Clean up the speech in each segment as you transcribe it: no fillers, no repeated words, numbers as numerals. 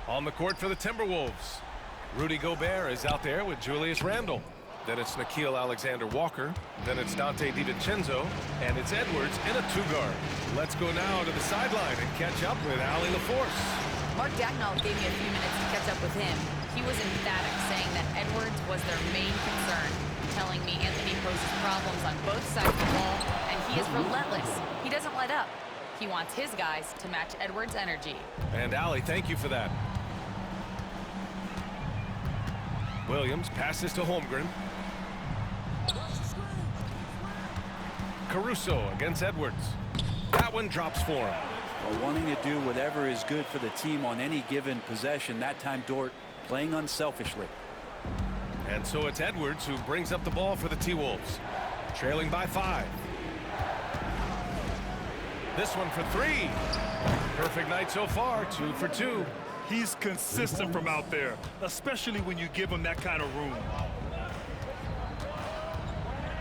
On the court for the Timberwolves, Rudy Gobert is out there with Julius Randle. Then it's Nickeil Alexander-Walker. Then it's Dante DiVincenzo. And it's Edwards in a two-guard. Let's go now to the sideline and catch up with Allie LaForce. Mark Dagnall gave me a few minutes to catch up with him. He was emphatic, saying that Edwards was their main concern, telling me Anthony poses problems on both sides of the ball, and he is relentless. He doesn't let up. He wants his guys to match Edwards' energy. And Allie, thank you for that. Williams passes to Holmgren. Caruso against Edwards. That one drops for him. Well, wanting to do whatever is good for the team on any given possession. That time Dort playing unselfishly. And so it's Edwards who brings up the ball for the T-Wolves. Trailing by 5. This one for 3. Perfect night so far, 2 for 2. He's consistent from out there, especially when you give him that kind of room.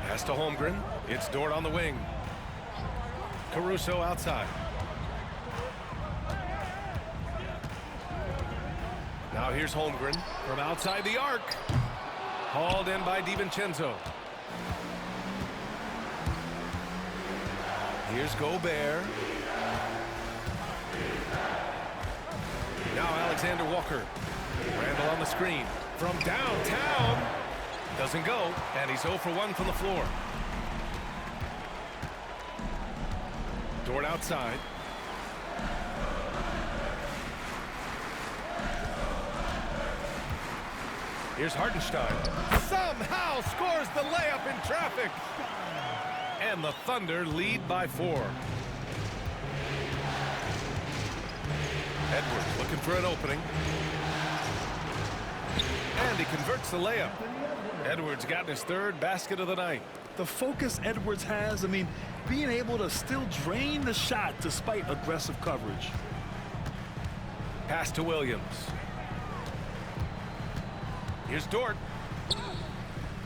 Pass to Holmgren. It's Dort on the wing. Caruso outside. Now here's Holmgren from outside the arc. Hauled in by DiVincenzo. Here's Gobert. Now Alexander Walker. Randle on the screen. From downtown. Doesn't go. And he's 0 for 1 from the floor. Dort outside. Here's Hartenstein. Somehow scores the layup in traffic. And the Thunder lead by 4. Edwards looking for an opening. And he converts the layup. Edwards got his 3rd basket of the night. The focus Edwards has, being able to still drain the shot despite aggressive coverage. Pass to Williams. Here's Dort.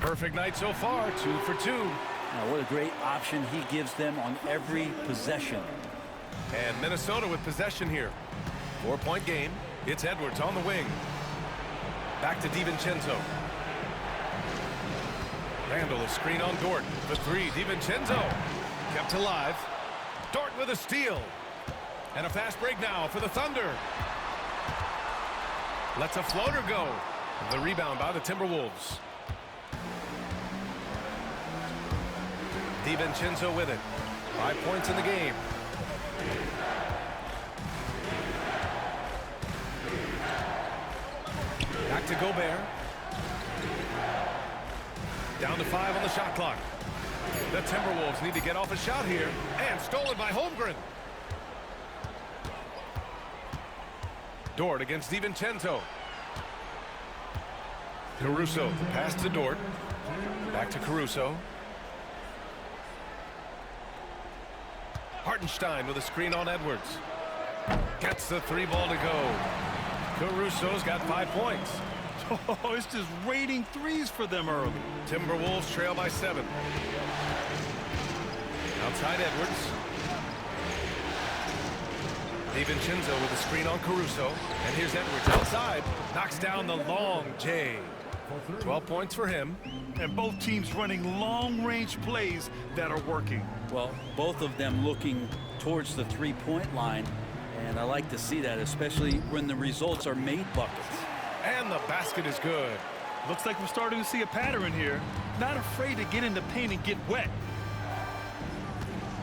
Perfect night so far, 2 for 2. Now, what a great option he gives them on every possession. And Minnesota with possession here. 4-point game. It's Edwards on the wing. Back to DiVincenzo. Randle a screen on Dort. The 3, DiVincenzo. Kept alive. Dort with a steal. And a fast break now for the Thunder. Lets a floater go. The rebound by the Timberwolves. DiVincenzo with it. 5 points in the game. Back to Gobert. Down to 5 on the shot clock. The Timberwolves need to get off a shot here. And stolen by Holmgren. Dort against DiVincenzo. Caruso, pass to Dort. Back to Caruso. Hartenstein with a screen on Edwards. Gets the 3 ball to go. Caruso's got 5 points. Oh, it's just raining threes for them early. Timberwolves trail by 7. Outside Edwards. DiVincenzo with a screen on Caruso. And here's Edwards outside. Knocks down the long J. 12 points for him. And both teams running long-range plays that are working. Well, both of them looking towards the three-point line. And I like to see that, especially when the results are made buckets. And the basket is good. Looks like we're starting to see a pattern here. Not afraid to get in the paint and get wet.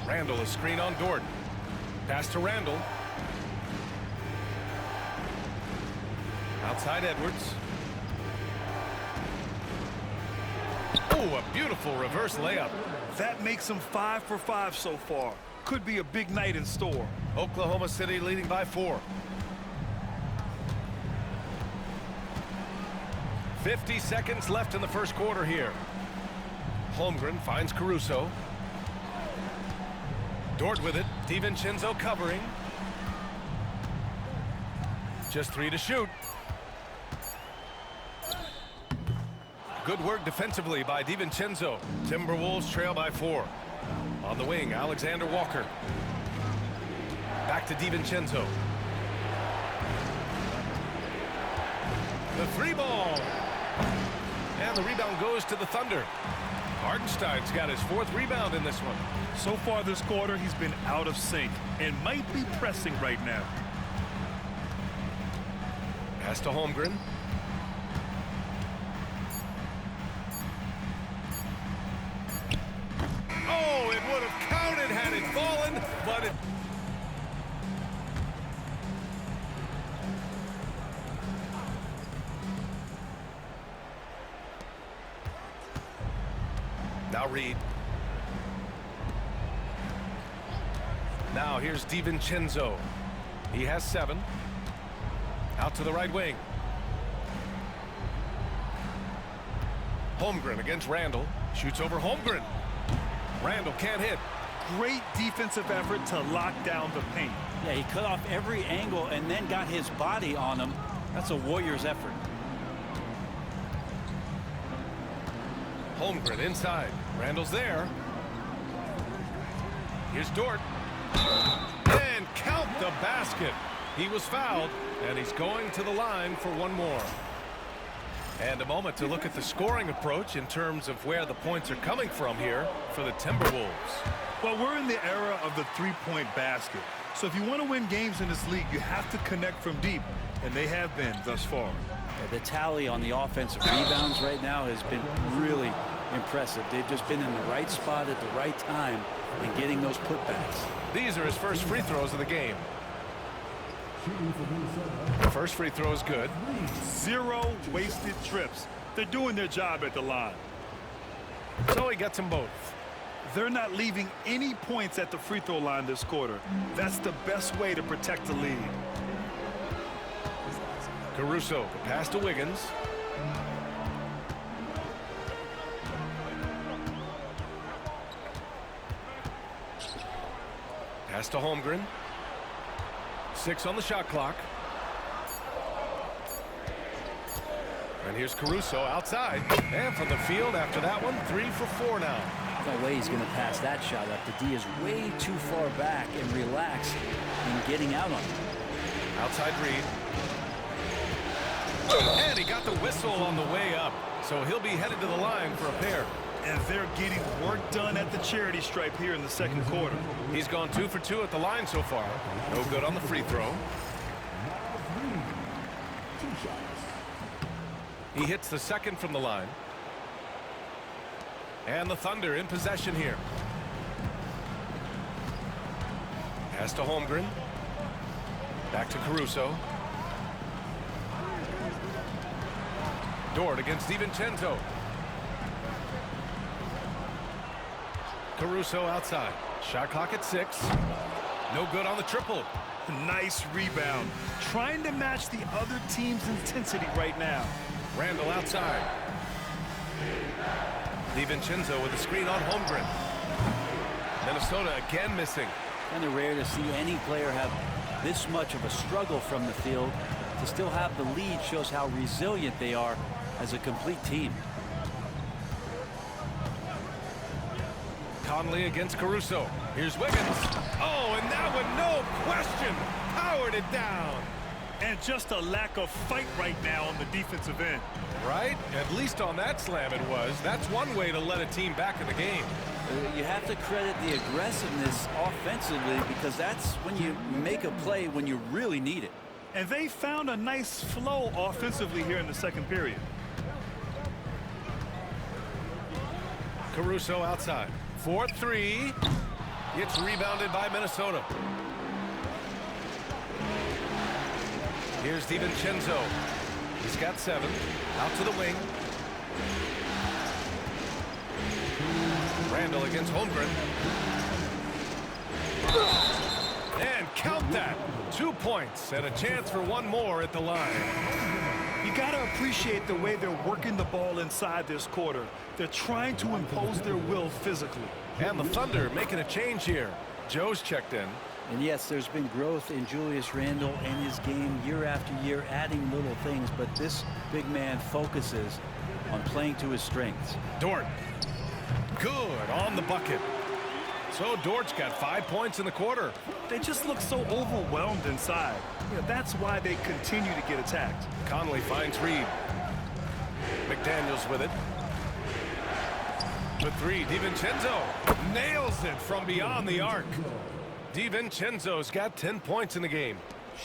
Randle a screen on Dort. Pass to Randle. Outside Edwards. Oh, a beautiful reverse layup. That makes him 5 for 5 so far. Could be a big night in store. Oklahoma City leading by 4. 50 seconds left in the first quarter here. Holmgren finds Caruso. Dort with it. DiVincenzo covering. Just 3 to shoot. Good work defensively by DiVincenzo. Timberwolves trail by 4. On the wing, Alexander Walker. Back to DiVincenzo. The three ball. And the rebound goes to the Thunder. Hartenstein's got his 4th rebound in this one. So far this quarter, he's been out of sync and might be pressing right now. Pass to Holmgren. Oh, it would have counted had it fallen, but it... Now Reed. Now here's DiVincenzo. He has 7. Out to the right wing. Holmgren against Randall. Shoots over Holmgren. Randall can't hit. Great defensive effort to lock down the paint. Yeah, he cut off every angle and then got his body on him. That's a Warriors effort. Holmgren inside. Randall's there. Here's Dort. And count the basket. He was fouled, and he's going to the line for one more. And a moment to look at the scoring approach in terms of where the points are coming from here for the Timberwolves. Well, we're in the era of the three-point basket. So if you want to win games in this league, you have to connect from deep, and they have been thus far. The tally on the offensive rebounds right now has been really impressive. They've just been in the right spot at the right time and getting those putbacks. These are his first free throws of the game. The first free throw is good. 0 wasted trips. They're doing their job at the line. So he gets them both. They're not leaving any points at the free throw line this quarter. That's the best way to protect the lead. Caruso, pass to Wiggins. Pass to Holmgren. 6 on the shot clock. And here's Caruso outside. And from the field after that one, 3 for 4 now. No way he's going to pass that shot up. The D is way too far back and relaxed in getting out on it. Outside Reed. And he got the whistle on the way up. So he'll be headed to the line for a pair. And they're getting work done at the charity stripe here in the second quarter. He's gone 2 for 2 at the line so far. No good on the free throw. He hits the second from the line. And the Thunder in possession here. Pass to Holmgren. Back to Caruso. Dort against DiVincenzo. Caruso outside. Shot clock at 6. No good on the triple. Nice rebound. Trying to match the other team's intensity right now. Randall outside. DiVincenzo with a screen on Holmgren. Minnesota again missing. Kind of rare to see any player have this much of a struggle from the field. To still have the lead shows how resilient they are as a complete team. Conley against Caruso. Here's Wiggins. Oh, and that one, no question, powered it down. And just a lack of fight right now on the defensive end. Right? At least on that slam it was. That's one way to let a team back in the game. You have to credit the aggressiveness offensively because that's when you make a play when you really need it. And they found a nice flow offensively here in the second period. Caruso outside. 4-3. It's rebounded by Minnesota. Here's DiVincenzo. He's got 7. Out to the wing. Randall against Holmgren. And count that. 2 points and a chance for one more at the line. You got to appreciate the way they're working the ball inside this quarter. They're trying to impose their will physically. And the Thunder making a change here. Joe's checked in. And yes, there's been growth in Julius Randle and his game year after year, adding little things, but this big man focuses on playing to his strengths. Dort. Good on the bucket. So Dort's got 5 points in the quarter. they just look so overwhelmed inside. That's why they continue to get attacked. Conley finds Reed. McDaniels with it. The three, DiVincenzo nails it from beyond the arc. DiVincenzo's got 10 points in the game.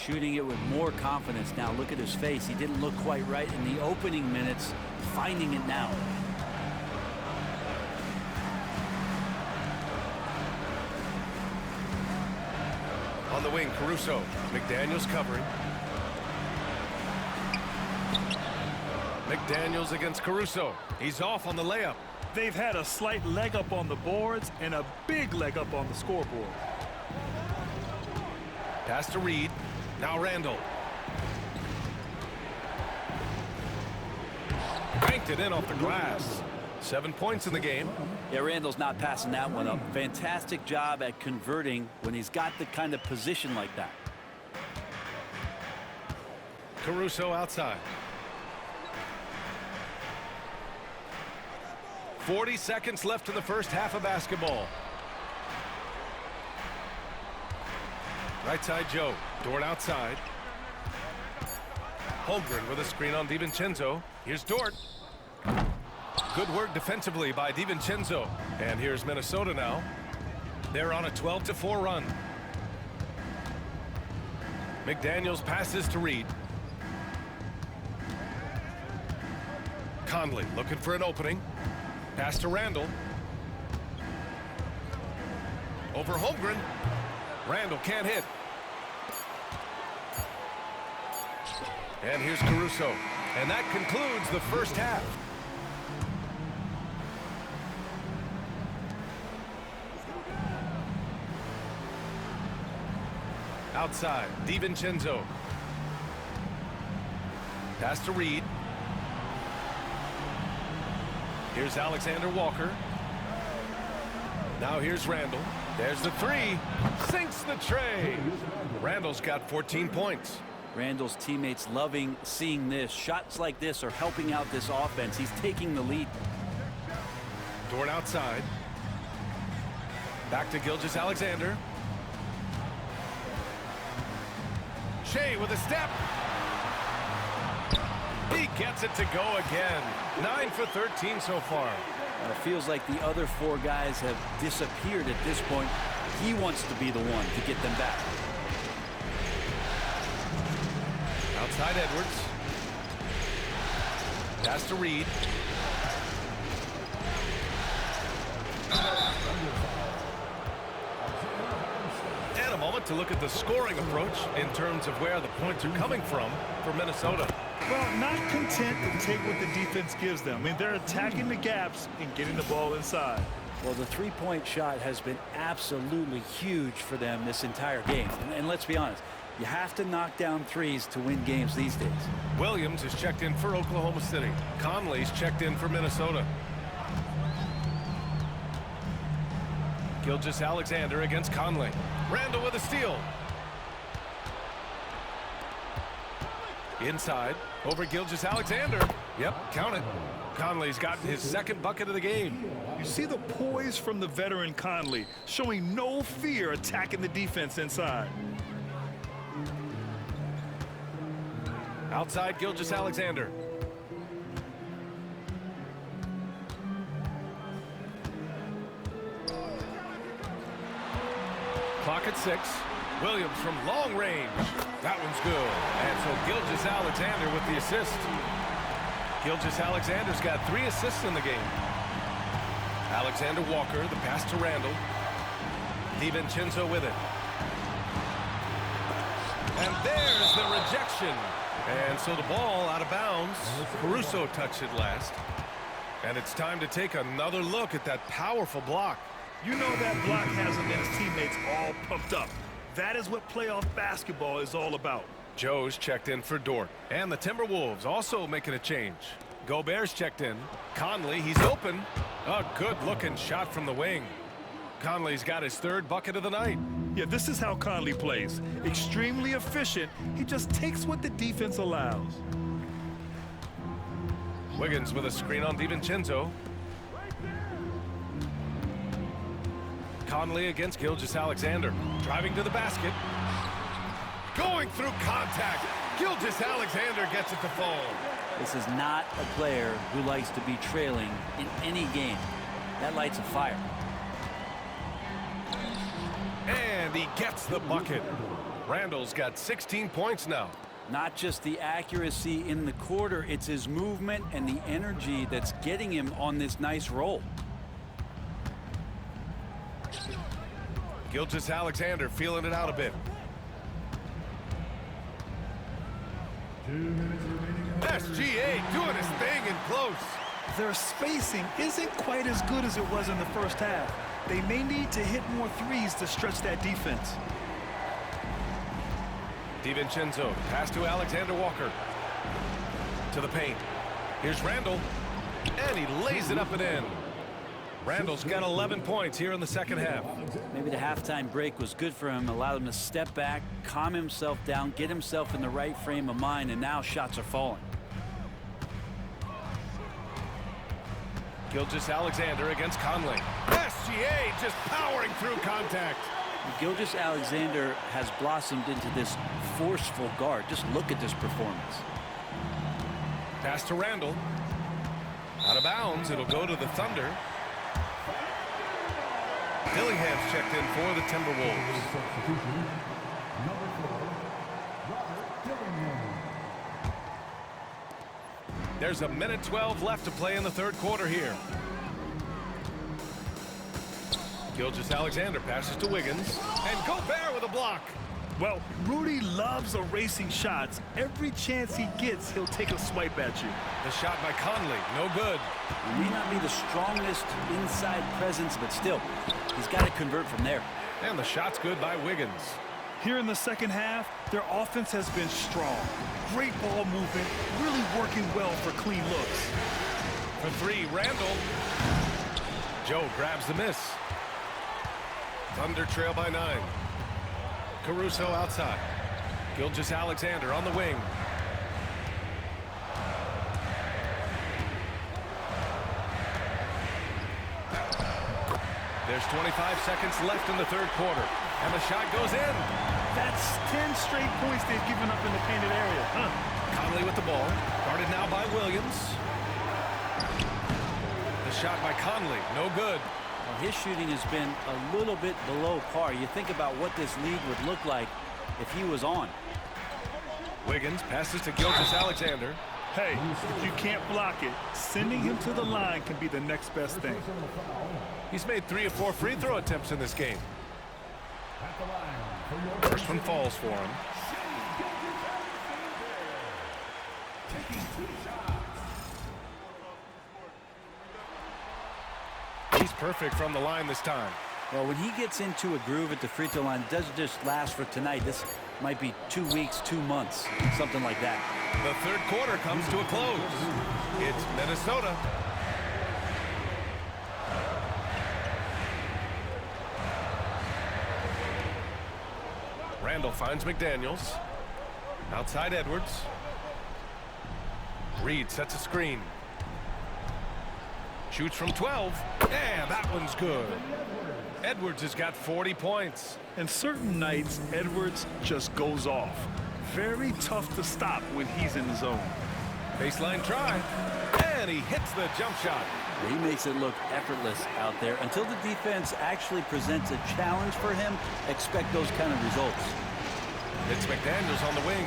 Shooting it with more confidence now. Look at his face. He didn't look quite right in the opening minutes. Finding it now. On the wing, Caruso. McDaniels covering. McDaniels against Caruso. He's off on the layup. They've had a slight leg up on the boards and a big leg up on the scoreboard. Pass to Reed. Now Randall. Banked it in off the glass. 7 points in the game. Yeah, Randall's not passing that one up. Fantastic job at converting when he's got the kind of position like that. Caruso outside. 40 seconds left in the first half of basketball. Right side, Joe. Dort outside. Holmgren with a screen on DiVincenzo. Here's Dort. Good work defensively by DiVincenzo. And here's Minnesota now. They're on a 12-4 run. McDaniels passes to Reed. Conley looking for an opening. Pass to Randall. Over Holmgren. Randall can't hit. And here's Caruso. And that concludes the first half. Outside, DiVincenzo. Pass to Reed. Here's Alexander Walker. Now here's Randall. There's the three. Sinks the tray. Randall's got 14 points. Randall's teammates loving seeing this. Shots like this are helping out this offense. He's taking the lead. Dort outside. Back to Gilgeous-Alexander. Shea with a step. He gets it to go again. 9 for 13 so far. It feels like the other four guys have disappeared at this point. He wants to be the one to get them back. Outside Edwards. Pass to Reed. And a moment to look at the scoring approach in terms of where the points are coming from for Minnesota. Well, not content to take what the defense gives them. I mean, they're attacking the gaps and getting the ball inside. Well, the three-point shot has been absolutely huge for them this entire game. And let's be honest, you have to knock down threes to win games these days. Williams is checked in for Oklahoma City. Conley's checked in for Minnesota. Gilgeous-Alexander against Conley. Randall with a steal. Inside, over Gilgeous-Alexander. Yep, count it. Conley's gotten his second bucket of the game. You see the poise from the veteran Conley, showing no fear attacking the defense inside. Outside Gilgeous-Alexander. Clock at 6. Williams from long range. That one's good. And so Gilgeous-Alexander with the assist. Gilgeous-Alexander's got 3 assists in the game. Alexander Walker, the pass to Randall. DiVincenzo with it. And there's the rejection. And so the ball out of bounds. Caruso touched it last. And it's time to take another look at that powerful block. You know that block has him and his teammates all pumped up. That is what playoff basketball is all about. Joe's checked in for Dort. And the Timberwolves also making a change. Gobert's checked in. Conley, he's open. A good-looking shot from the wing. Conley's got his 3rd bucket of the night. Yeah, this is how Conley plays. Extremely efficient. He just takes what the defense allows. Wiggins with a screen on DiVincenzo. Conley against Gilgeous-Alexander. Driving to the basket. Going through contact. Gilgeous-Alexander gets it to fall. This is not a player who likes to be trailing in any game. That lights a fire. And he gets the bucket. Randall's got 16 points now. Not just the accuracy in the quarter, it's his movement and the energy that's getting him on this nice roll. Gilgeous-Alexander feeling it out a bit. SGA doing his thing in close. Their spacing isn't quite as good as it was in the first half. They may need to hit more threes to stretch that defense. DiVincenzo, pass to Alexander Walker. To the paint. Here's Randall. And he lays it up and in. Randall's got 11 points here in the second half. Maybe the halftime break was good for him, allowed him to step back, calm himself down, get himself in the right frame of mind, and now shots are falling. Gilgeous-Alexander against Conley. SGA just powering through contact. Gilgeous-Alexander has blossomed into this forceful guard. Just look at this performance. Pass to Randall. Out of bounds. It'll go to the Thunder. Dillingham's checked in for the Timberwolves. There's a minute 12 left to play in the third quarter here. Gilgeous-Alexander passes to Wiggins. And Gobert with a block. Well, Rudy loves erasing shots. Every chance he gets, he'll take a swipe at you. The shot by Conley, no good. He may not be the strongest inside presence, but still, he's got to convert from there. And the shot's good by Wiggins. Here in the second half, their offense has been strong. Great ball movement, really working well for clean looks. For three, Randall. Joe grabs the miss. Thunder trail by 9. Caruso outside. Gilgeous-Alexander on the wing. There's 25 seconds left in the third quarter. And the shot goes in. That's 10 straight points they've given up in the painted area. Conley with the ball. Guarded now by Williams. The shot by Conley, no good. Well, his shooting has been a little bit below par. You think about what this lead would look like if he was on. Wiggins passes to Gilgeous-Alexander. Hey, if you can't block it, sending him to the line can be the next best thing. He's made 3 of 4 free throw attempts in this game. First one falls for him. He's perfect from the line this time. Well, when he gets into a groove at the free throw line, it doesn't just last for tonight. This might be 2 weeks, 2 months, something like that. The third quarter comes to a close. It's Minnesota. Randall finds McDaniels. Outside Edwards. Reed sets a screen. Shoots from 12. Yeah, that one's good. Edwards has got 40 points. And certain nights, Edwards just goes off. Very tough to stop when he's in the zone. Baseline try. And he hits the jump shot. He makes it look effortless out there. Until the defense actually presents a challenge for him, expect those kind of results. It's McDaniels on the wing.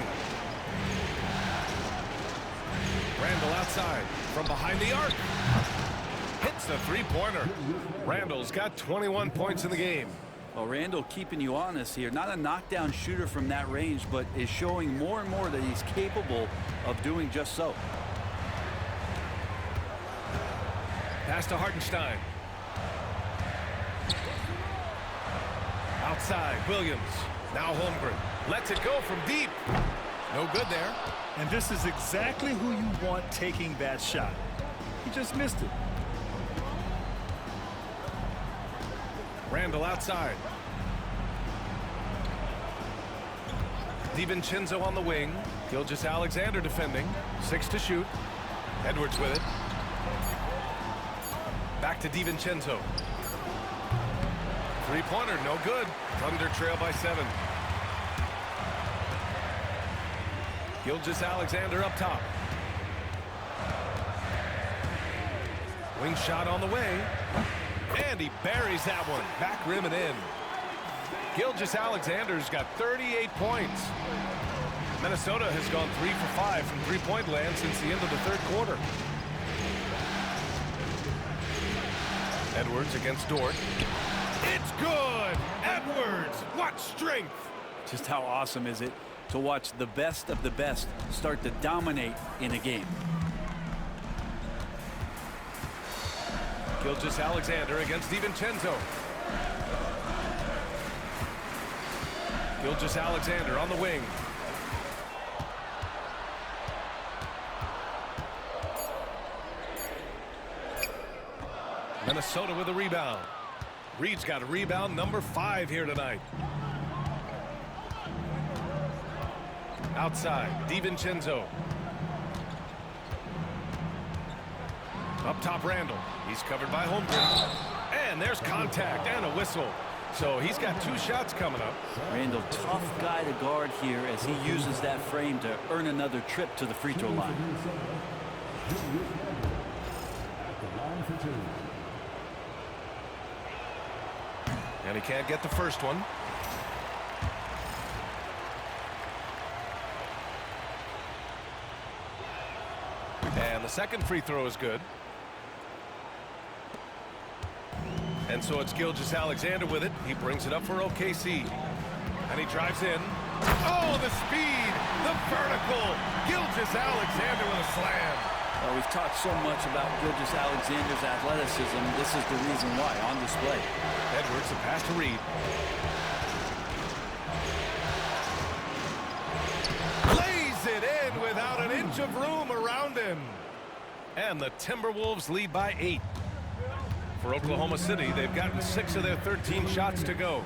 Randall outside from behind the arc. Hits the three-pointer. Randall's got 21 points in the game. Well, Randall keeping you honest here. Not a knockdown shooter from that range, but is showing more and more that he's capable of doing just so. Pass to Hartenstein. Outside, Williams. Now Holmgren. Lets it go from deep. No good there. And this is exactly who you want taking that shot. He just missed it. Randall outside. DiVincenzo on the wing. Gilgeous-Alexander defending. 6 to shoot. Edwards with it. Back to DiVincenzo. Three-pointer, no good. Thunder trail by 7. Gilgeous-Alexander up top. Wing shot on the way. And he buries that one. Back rim and in. Gilgeous-Alexander's got 38 points. Minnesota has gone 3 for 5 from three-point land since the end of the third quarter. Edwards against Dort. It's good! Edwards, what strength! Just how awesome is it to watch the best of the best start to dominate in a game? Gilgeous-Alexander against DiVincenzo. Gilgeous-Alexander on the wing. Minnesota with a rebound. Reed's got a rebound number 5 here tonight. Outside, DiVincenzo. Up top, Randall. He's covered by Holmgren. And there's contact and a whistle. So he's got 2 shots coming up. Randall, tough guy to guard here as he uses that frame to earn another trip to the free throw line. And he can't get the first one. And the second free throw is good. And so it's Gilgeous-Alexander with it. He brings it up for OKC. And he drives in. Oh, the speed, the vertical. Gilgeous-Alexander with a slam. Well, we've talked so much about Gilgeous-Alexander's athleticism. This is the reason why, on display. Edwards, the pass to Reed. Lays it in without an inch of room around him. And the Timberwolves lead by 8. For Oklahoma City, they've gotten 6 of their 13 shots to go.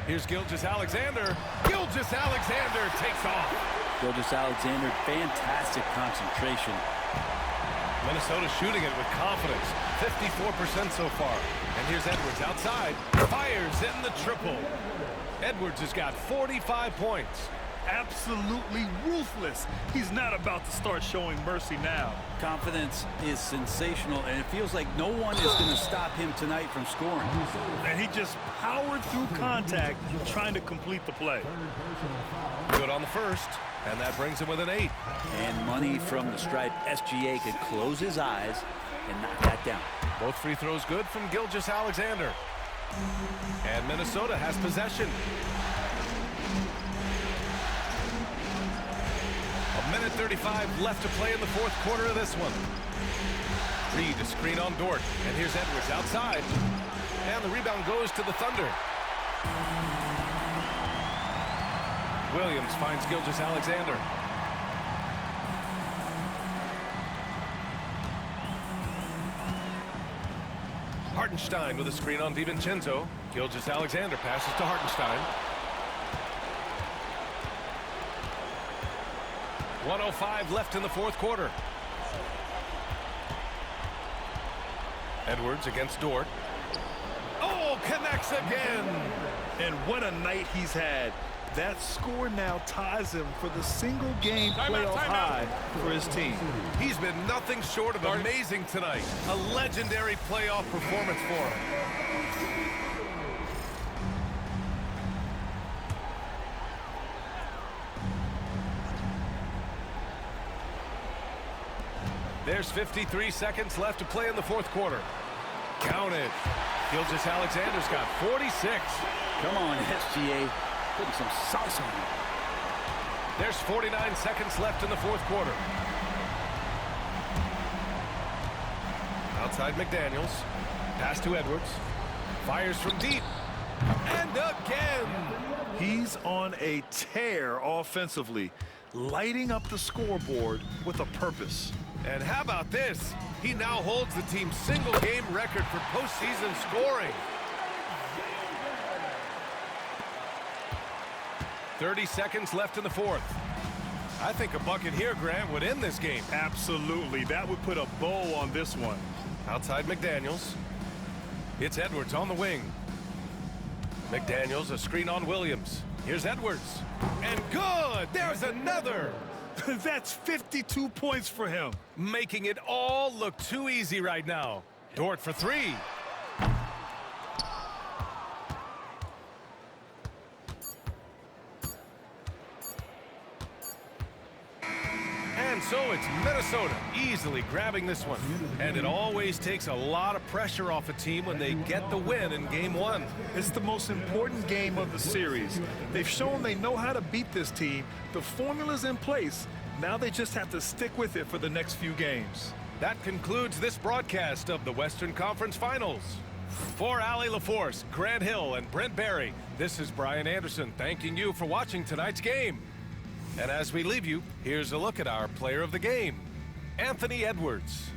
Here's Gilgeous-Alexander. Gilgeous-Alexander takes off. Gilgeous-Alexander, fantastic concentration. Minnesota shooting it with confidence. 54% so far. And here's Edwards outside. Fires in the triple. Edwards has got 45 points. Absolutely ruthless. He's not about to start showing mercy now. Confidence is sensational, and it feels like no one is going to stop him tonight from scoring. And he just powered through contact, trying to complete the play. Good on the first, and that brings him with an 8. And money from the stripe. SGA could close his eyes and knock that down. Both free throws good from Gilgeous-Alexander. And Minnesota has possession. A minute 35 left to play in the fourth quarter of this one. Reed, a screen on Dort. And here's Edwards outside. And the rebound goes to the Thunder. Williams finds Gilgeous-Alexander. Hartenstein with a screen on DiVincenzo. Gilgeous-Alexander passes to Hartenstein. 1:05 left in the fourth quarter. Edwards against Dort. Oh, connects again. And what a night he's had. That score now ties him for the single game playoff high for his team. He's been nothing short of amazing tonight. A legendary playoff performance for him. There's 53 seconds left to play in the fourth quarter. Count it. Gilgeous-Alexander's got 46. Come on, SGA. Putting some sauce on it. There's 49 seconds left in the fourth quarter. Outside McDaniels. Pass to Edwards. Fires from deep. And again. He's on a tear offensively, lighting up the scoreboard with a purpose. And how about this? He now holds the team's single-game record for postseason scoring. 30 seconds left in the fourth. I think a bucket here, Grant, would end this game. Absolutely. That would put a bow on this one. Outside McDaniels. It's Edwards on the wing. McDaniels, a screen on Williams. Here's Edwards. And good! There's another! That's 52 points for him. Making it all look too easy right now. Dort for three. And so it's Minnesota easily grabbing this one. And it always takes a lot of pressure off a team when they get the win in game one. It's the most important game of the series. They've shown they know how to beat this team. The formula's in place. Now they just have to stick with it for the next few games. That concludes this broadcast of the Western Conference Finals. For Allie LaForce, Grant Hill, and Brent Barry, this is Brian Anderson thanking you for watching tonight's game. And as we leave you, here's a look at our player of the game, Anthony Edwards.